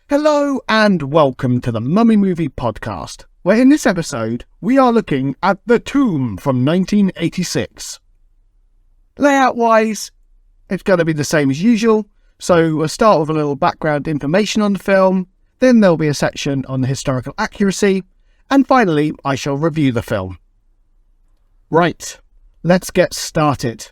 Hello and welcome to the Mummy Movie Podcast, where in this episode we are looking at The Tomb from 1986. Layout-wise, it's going to be the same as usual, so we'll start with a little background information on the film, then there'll be a section on the historical accuracy, and finally I shall review the film. Right, let's get started.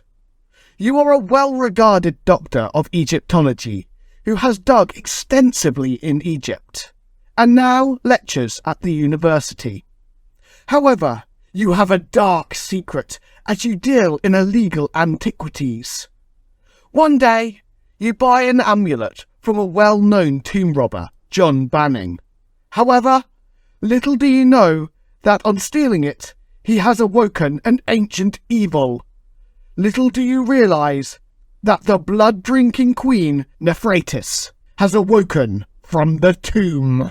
You are a well-regarded doctor of Egyptology who has dug extensively in Egypt, and now lectures at the university. However, you have a dark secret as you deal in illegal antiquities. One day, you buy an amulet from a well-known tomb robber, John Banning. However, little do you know that on stealing it, he has awoken an ancient evil. Little do you realise that the blood-drinking queen, Nephratis, has awoken from the tomb.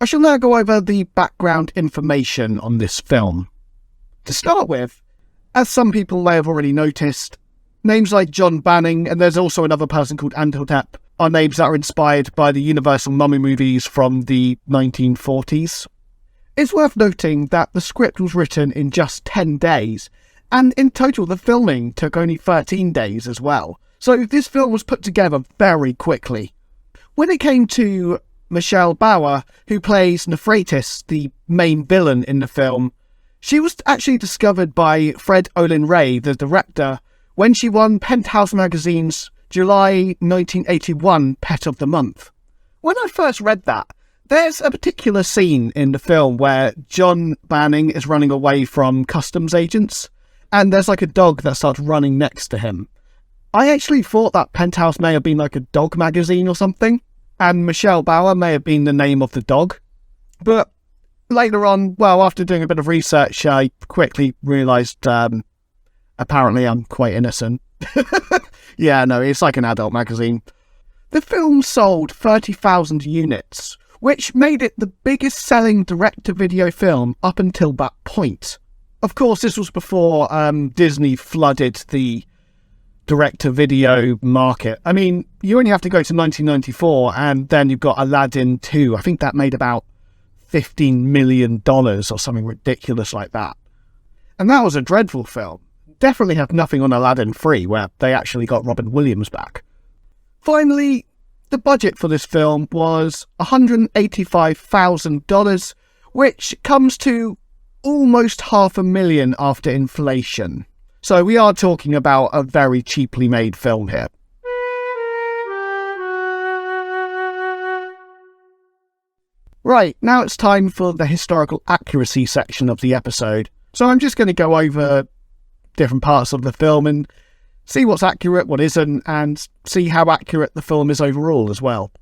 I shall now go over the background information on this film. To start with, as some people may have already noticed, names like John Banning, and there's also another person called Antotep, are names that are inspired by the Universal Mummy movies from the 1940s. It's worth noting that the script was written in just 10 days, and in total the filming took only 13 days as well. So this film was put together very quickly. When it came to Michelle Bauer, who plays Nephratis, the main villain in the film, she was actually discovered by Fred Olin Ray, the director, when she won Penthouse Magazine's July 1981 Pet of the Month. When I first read that, there's a particular scene in the film where John Banning is running away from customs agents, and there's like a dog that starts running next to him. I actually thought that Penthouse may have been like a dog magazine or something, and Michelle Bauer may have been the name of the dog. But later on, well, after doing a bit of research, I quickly realised apparently I'm quite innocent. Yeah, no, it's like an adult magazine. The film sold 30,000 units, which made it the biggest selling direct-to-video film up until that point. Of course, this was before Disney flooded the direct-to-video market. I mean, you only have to go to 1994 and then you've got Aladdin 2. I think that made about $15 million or something ridiculous like that. And that was a dreadful film. Definitely have nothing on Aladdin 3, where they actually got Robin Williams back. Finally, the budget for this film was $185,000, which comes to almost $500,000 after inflation. So we are talking about a very cheaply made film here. Right, now it's time for the historical accuracy section of the episode. So I'm just going to go over different parts of the film and see what's accurate, what isn't, and see how accurate the film is overall as well.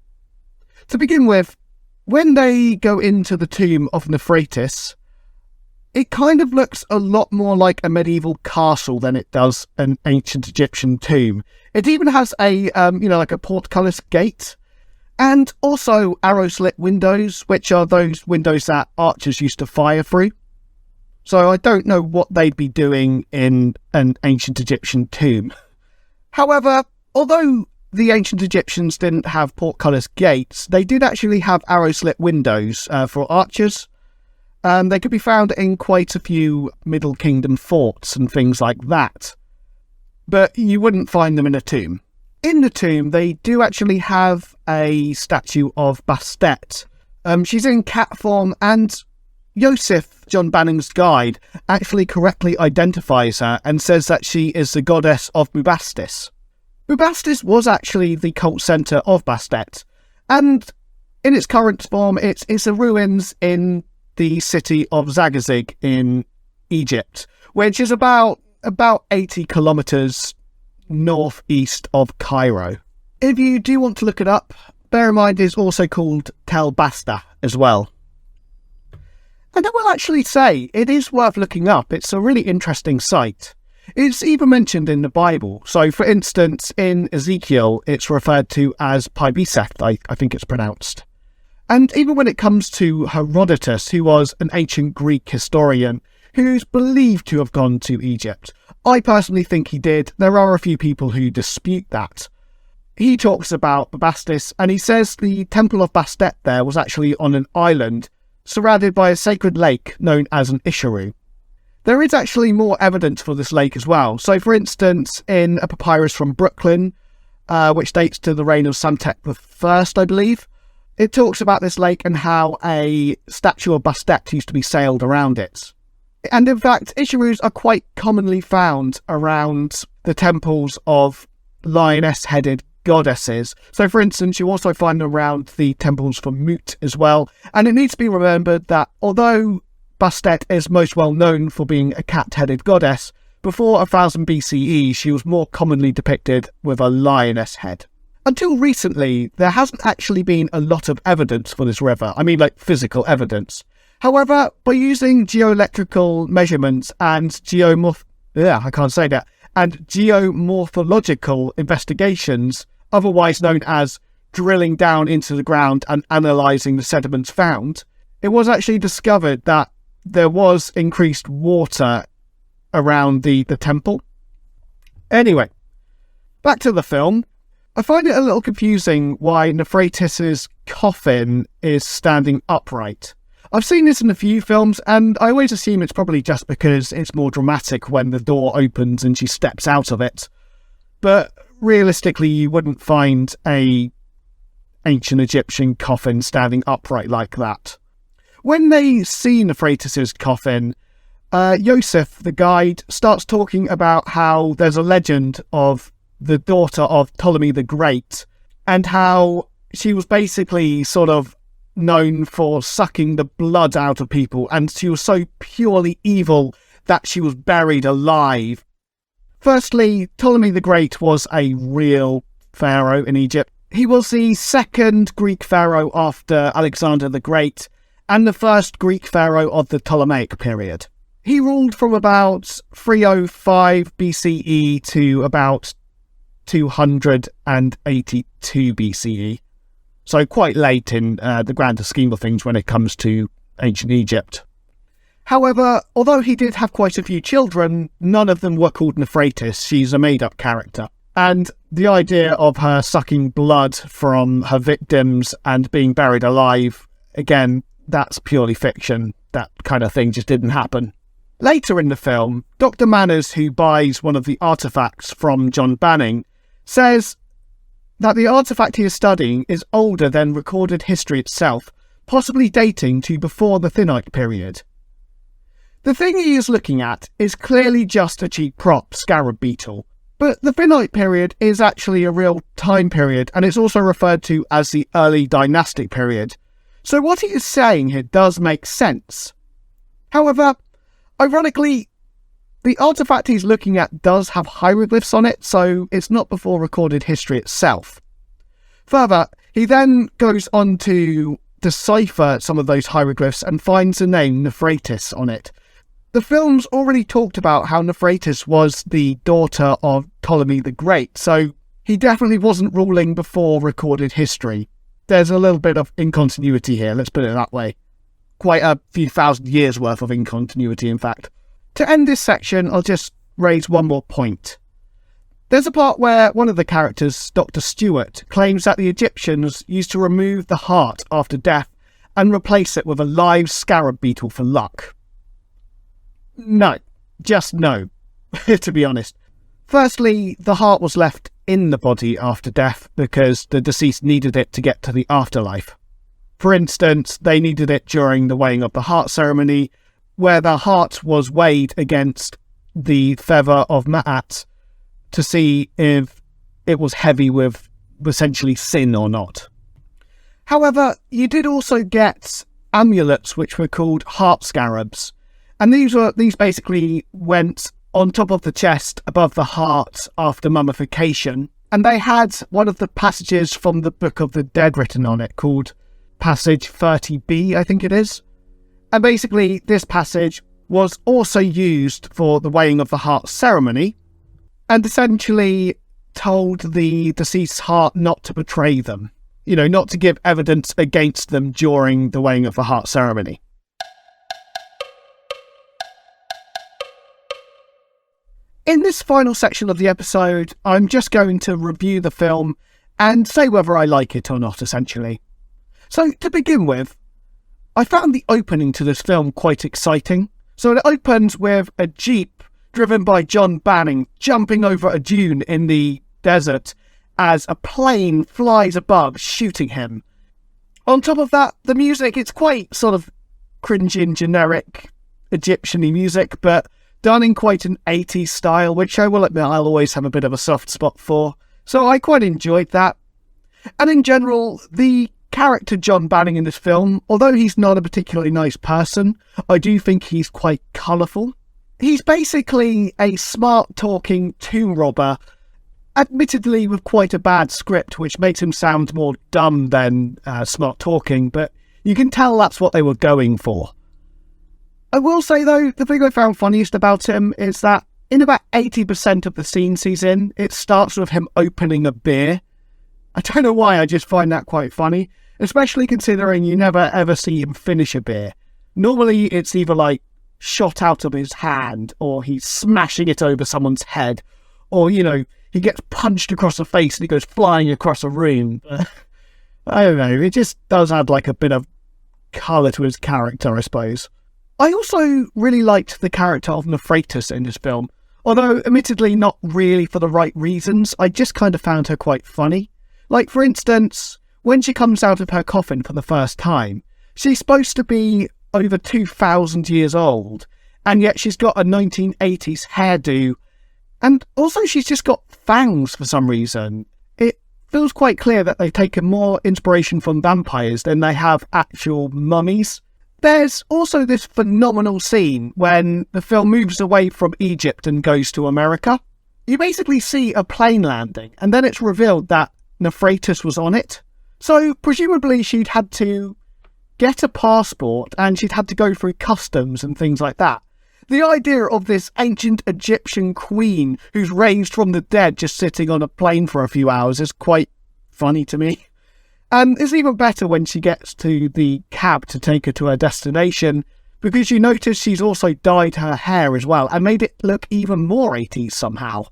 To begin with, when they go into the tomb of Nephratis, it kind of looks a lot more like a medieval castle than it does an ancient Egyptian tomb. It even has a, like a portcullis gate, and also arrow-slit windows, which are those windows that archers used to fire through. So I don't know what they'd be doing in an ancient Egyptian tomb. However, although the ancient Egyptians didn't have portcullis gates, they did actually have arrow-slit windows for archers. They could be found in quite a few Middle Kingdom forts and things like that. But you wouldn't find them in a tomb. In the tomb, they do actually have a statue of Bastet. She's in cat form, and Joseph, John Banning's guide, actually correctly identifies her and says that she is the goddess of Bubastis. Bubastis was actually the cult centre of Bastet, and in its current form, it's the ruins in the city of Zagazig in Egypt, which is about 80 kilometres northeast of Cairo. If you do want to look it up, bear in mind it's also called Tel Basta as well. And I will actually say, it is worth looking up. It's a really interesting site. It's even mentioned in the Bible. So, for instance, in Ezekiel, it's referred to as Bastet, I think it's pronounced. And even when it comes to Herodotus, who was an ancient Greek historian who's believed to have gone to Egypt, I personally think he did. There are a few people who dispute that. He talks about Bubastis, and he says the temple of Bastet there was actually on an island surrounded by a sacred lake known as an El-Raouf. There is actually more evidence for this lake as well. So, for instance, in a papyrus from Brooklyn, which dates to the reign of Psamtik I, I believe, it talks about this lake and how a statue of Bastet used to be sailed around it. And in fact, El-Raoufs are quite commonly found around the temples of lioness-headed goddesses. So, for instance, you also find them around the temples for Mut as well. And it needs to be remembered that although Bastet is most well known for being a cat-headed goddess, before 1000 BCE she was more commonly depicted with a lioness head. Until recently, there hasn't actually been a lot of evidence for this river. I mean, like physical evidence. However, by using geoelectrical measurements and geomorphological investigations, otherwise known as drilling down into the ground and analysing the sediments found, it was actually discovered that there was increased water around the temple. Anyway, back to the film. I find it a little confusing why Nephratis's coffin is standing upright. I've seen this in a few films, and I always assume it's probably just because it's more dramatic when the door opens and she steps out of it. But realistically, you wouldn't find a ancient Egyptian coffin standing upright like that. When they see Nephratis's coffin, Yosef, the guide, starts talking about how there's a legend of the daughter of Ptolemy the Great, and how she was basically sort of known for sucking the blood out of people, and she was so purely evil that she was buried alive. Firstly, Ptolemy the Great was a real pharaoh in Egypt. He was the second Greek pharaoh after Alexander the Great, and the first Greek pharaoh of the Ptolemaic period. He ruled from about 305 BCE to about 282 BCE. So quite late in the grander scheme of things when it comes to ancient Egypt. However, although he did have quite a few children, none of them were called Nephratis. She's a made-up character. And the idea of her sucking blood from her victims and being buried alive, again, that's purely fiction. That kind of thing just didn't happen. Later in the film, Dr. Manners, who buys one of the artefacts from John Banning, says that the artefact he is studying is older than recorded history itself, possibly dating to before the Thinite period. The thing he is looking at is clearly just a cheap prop scarab beetle, but the Thinite period is actually a real time period, and it's also referred to as the early dynastic period. So what he is saying here does make sense. However, ironically, the artefact he's looking at does have hieroglyphs on it, so it's not before recorded history itself. Further, he then goes on to decipher some of those hieroglyphs and finds the name Nephratis on it. The film's already talked about how Nephratis was the daughter of Ptolemy the Great, so he definitely wasn't ruling before recorded history. There's a little bit of incontinuity here, let's put it that way. Quite a few thousand years worth of incontinuity, in fact. To end this section, I'll just raise one more point. There's a part where one of the characters, Dr. Stewart, claims that the Egyptians used to remove the heart after death and replace it with a live scarab beetle for luck. No, just no, to be honest. Firstly, the heart was left in the body after death because the deceased needed it to get to the afterlife. For instance, they needed it during the weighing of the heart ceremony, where the heart was weighed against the feather of Ma'at to see if it was heavy with essentially sin or not. However, you did also get amulets which were called heart scarabs, and these basically went on top of the chest above the heart after mummification, and they had one of the passages from the Book of the Dead written on it called Passage 30b, I think it is. And basically, this passage was also used for the weighing of the heart ceremony, and essentially told the deceased's heart not to betray them, not to give evidence against them during the weighing of the heart ceremony. In this final section of the episode, I'm just going to review the film and say whether I like it or not, essentially. So, to begin with, I found the opening to this film quite exciting. So it opens with a jeep driven by John Banning jumping over a dune in the desert as a plane flies above, shooting him. On top of that, the music, it's quite sort of cringy and generic Egyptian-y music, but done in quite an 80s style, which I will admit I'll always have a bit of a soft spot for. So I quite enjoyed that. And in general, the character John Banning in this film, although he's not a particularly nice person, I do think he's quite colourful. He's basically a smart-talking tomb robber, admittedly with quite a bad script, which makes him sound more dumb than smart-talking, but you can tell that's what they were going for. I will say, though, the thing I found funniest about him is that in about 80% of the scenes he's in, it starts with him opening a beer. I don't know why, I just find that quite funny, especially considering you never ever see him finish a beer. Normally it's either like shot out of his hand, or he's smashing it over someone's head, or, he gets punched across the face and he goes flying across a room. I don't know, it just does add like a bit of colour to his character, I suppose. I also really liked the character of Nefretis in this film, although admittedly not really for the right reasons. I just kind of found her quite funny. Like, for instance, when she comes out of her coffin for the first time, she's supposed to be over 2,000 years old, and yet she's got a 1980s hairdo, and also she's just got fangs for some reason. It feels quite clear that they've taken more inspiration from vampires than they have actual mummies. There's also this phenomenal scene when the film moves away from Egypt and goes to America. You basically see a plane landing, and then it's revealed that Nefretis was on it. So presumably she'd had to get a passport and she'd had to go through customs and things like that. The idea of this ancient Egyptian queen who's raised from the dead just sitting on a plane for a few hours is quite funny to me. And it's even better when she gets to the cab to take her to her destination, because you notice she's also dyed her hair as well and made it look even more 80s somehow.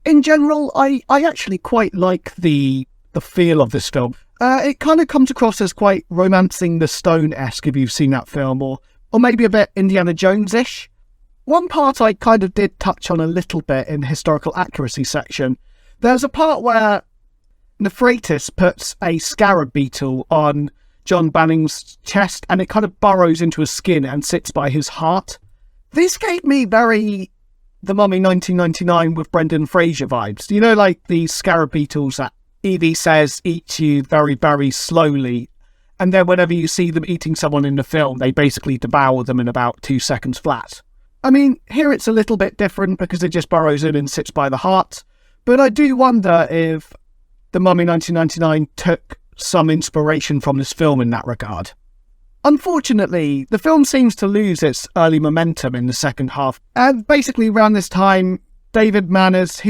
In general, I actually quite like the feel of this film. It kind of comes across as quite Romancing the Stone-esque, if you've seen that film, or maybe a bit Indiana Jones-ish. One part I kind of did touch on a little bit in the historical accuracy section. There's a part where Nefretis puts a scarab beetle on John Banning's chest, and it kind of burrows into his skin and sits by his heart. This gave me very The Mummy 1999 with Brendan Fraser vibes. Like these scarab beetles that Evie says eat you very, very slowly, and then whenever you see them eating someone in the film, they basically devour them in about 2 seconds flat. I mean, here it's a little bit different because it just burrows in and sits by the heart, but I do wonder if The Mummy 1999 took some inspiration from this film in that regard. Unfortunately, the film seems to lose its early momentum in the second half, and basically around this time, David Manners,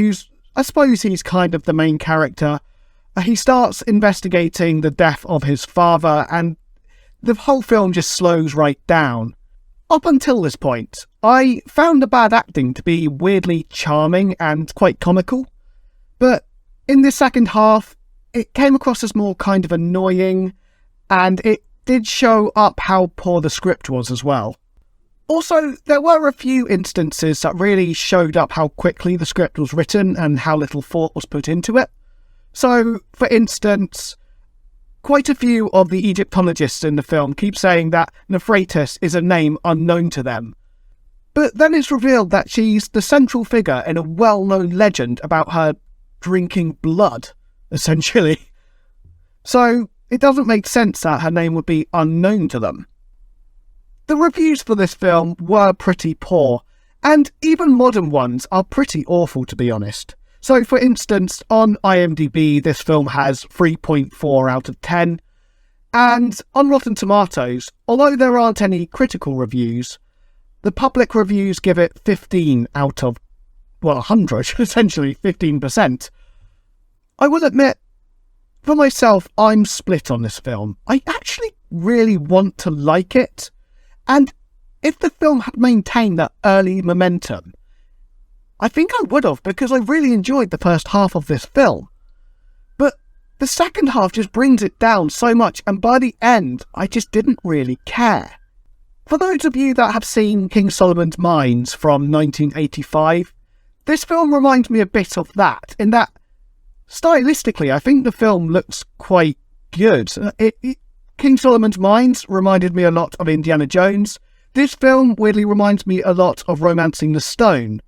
I suppose he's kind of the main character, he starts investigating the death of his father, and the whole film just slows right down. Up until this point, I found the bad acting to be weirdly charming and quite comical, but in the second half, it came across as more kind of annoying, and it did show up how poor the script was as well. Also, there were a few instances that really showed up how quickly the script was written and how little thought was put into it. So, for instance, quite a few of the Egyptologists in the film keep saying that Nefretis is a name unknown to them. But then it's revealed that she's the central figure in a well-known legend about her drinking blood, essentially. So, it doesn't make sense that her name would be unknown to them. The reviews for this film were pretty poor, and even modern ones are pretty awful, to be honest. So, for instance, on IMDb, this film has 3.4 out of 10, and on Rotten Tomatoes, although there aren't any critical reviews, The public reviews give it 15 out of, 100, essentially 15%. I will admit, for myself, I'm split on this film. I actually really want to like it, and if the film had maintained that early momentum, I think I would have, because I really enjoyed the first half of this film. But the second half just brings it down so much, and by the end, I just didn't really care. For those of you that have seen King Solomon's Mines from 1985, this film reminds me a bit of that, in that, stylistically, I think the film looks quite good. King Solomon's Mines reminded me a lot of Indiana Jones. This film weirdly reminds me a lot of Romancing the Stone.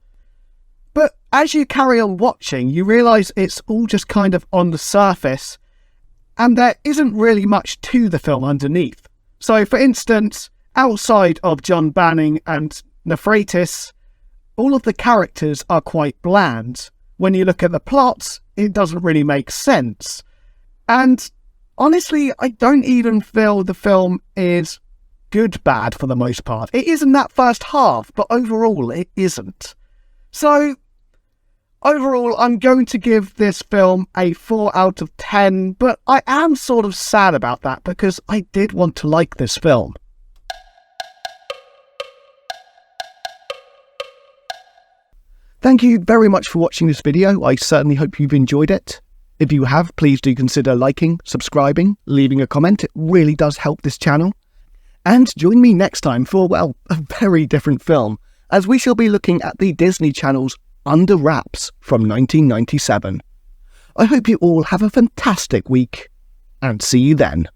But as you carry on watching, you realise it's all just kind of on the surface, and there isn't really much to the film underneath. So, for instance, outside of John Banning and Nephratis, all of the characters are quite bland. When you look at the plots, it doesn't really make sense. And honestly, I don't even feel the film is good bad for the most part. It is in that first half, but overall it isn't. So, overall, I'm going to give this film a 4 out of 10, but I am sort of sad about that because I did want to like this film. Thank you very much for watching this video. I certainly hope you've enjoyed it. If you have, please do consider liking, subscribing, leaving a comment. It really does help this channel. And join me next time for, well, a very different film, as we shall be looking at the Disney Channel's Under Wraps from 1997. I hope you all have a fantastic week, and see you then.